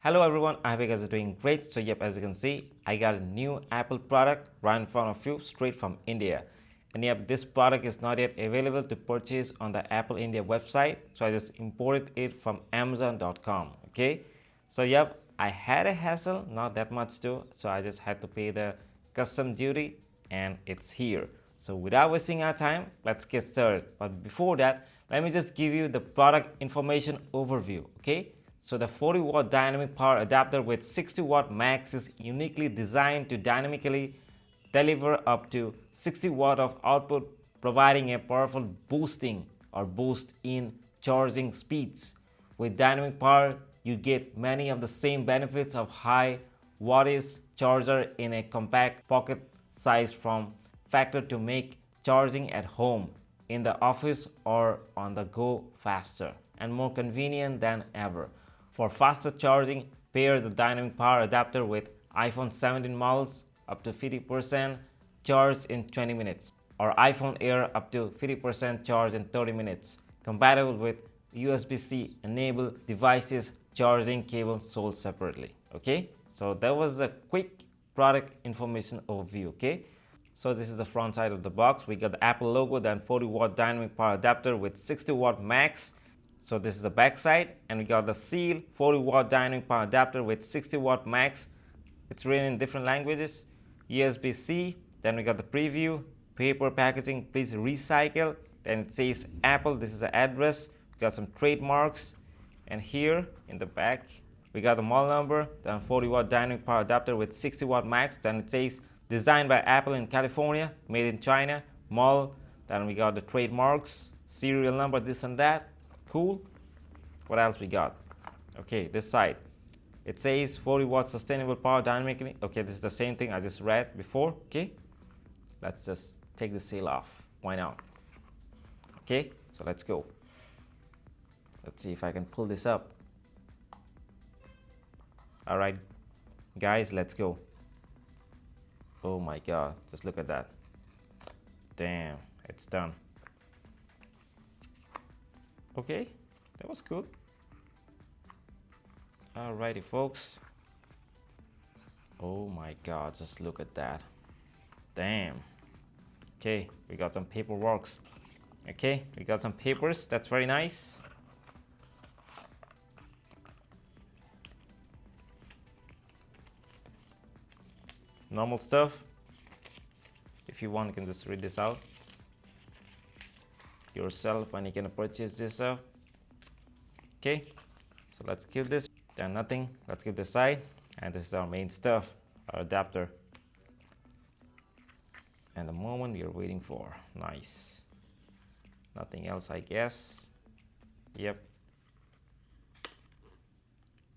Hello everyone, I hope you guys are doing great. So yep, as you can see, I got a new Apple product right in front of you straight from India. And yep, this product is not yet available to purchase on the Apple India website. So I just imported it from Amazon.com. Okay. So yep, I had a hassle, not that much too. So I just had to pay the custom duty and it's here. So without wasting our time, let's get started. But before that, let me just give you the product information overview. Okay. So the 40-watt dynamic power adapter with 60-watt max is uniquely designed to dynamically deliver up to 60 watt of output, providing a powerful boost in charging speeds. With dynamic power, you get many of the same benefits of high wattage charger in a compact pocket size form factor to make charging at home, in the office, or on the go faster and more convenient than ever. For faster charging, pair the dynamic power adapter with iPhone 17 models up to 50% charged in 20 minutes, or iPhone Air up to 50% charged in 30 minutes. Compatible with USB-C enabled devices, charging cable sold separately. Okay, so that was a quick product information overview. Okay, so this is the front side of the box. We got the Apple logo, then 40-watt dynamic power adapter with 60-watt max. So this is the back side, and we got the seal 40-watt dynamic power adapter with 60-watt max. It's written in different languages. USB-C. Then we got the preview, paper packaging, please recycle. Then it says Apple. This is the address. We got some trademarks, and here in the back we got the model number. Then 40-watt dynamic power adapter with 60-watt max. Then it says designed by Apple in California, made in China, model. Then we got the trademarks, serial number, this and that. Cool. What else we got? Okay, this side. It says 40 watt sustainable power dynamically. Okay, this is the same thing I just read before. Okay, let's just take the seal off. Why not? Okay, so let's go. Let's see if I can pull this up. All right, guys, let's go. Oh my God, just look at that. Damn, it's done. Okay, that was good. Alrighty, folks. Oh my God, just look at that. Damn. Okay, we got some paperwork. Okay, we got some papers. That's very nice. Normal stuff. If you want, you can just read this out yourself when you can purchase this up. Okay, so let's keep this. Then nothing, let's keep this side. And this is our main stuff, our adapter, and the moment we are waiting for. Nice. Nothing else, I guess. Yep,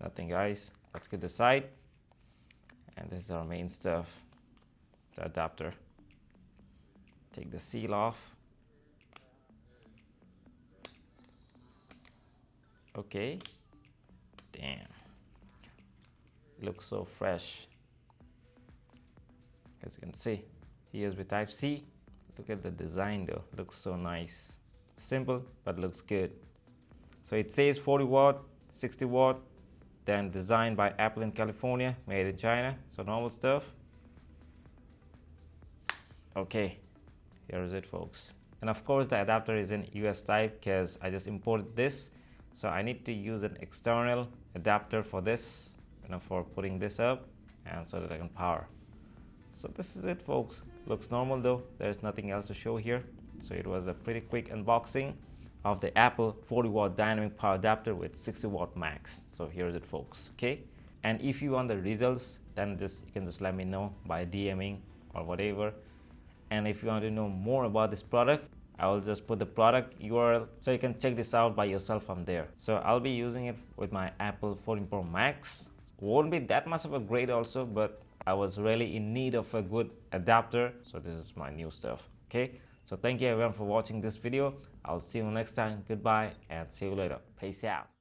nothing, guys. Let's keep this side. And this is our main stuff, the adapter. Take the seal off. Okay, damn, looks so fresh. As you can see, USB Type-C. Look at the design though, looks so nice. Simple, but looks good. So it says 40 watt, 60 watt, then designed by Apple in California, made in China. So normal stuff. Okay, here is it, folks. And of course the adapter is in US type because I just imported this. So I need to use an external adapter for this, for putting this up, and so that I can power. So this is it, folks. Looks normal though. There's nothing else to show here. So it was a pretty quick unboxing of the Apple 40-watt dynamic power adapter with 60-watt max. So here's it, folks. Okay. And if you want the results, then you can just let me know by DMing or whatever. And if you want to know more about this product, I will just put the product URL so you can check this out by yourself from there. So I'll be using it with my Apple 14 Pro Max. Won't be that much of a grade also, but I was really in need of a good adapter. So this is my new stuff. Okay. So thank you everyone for watching this video. I'll see you next time. Goodbye and see you later. Peace out.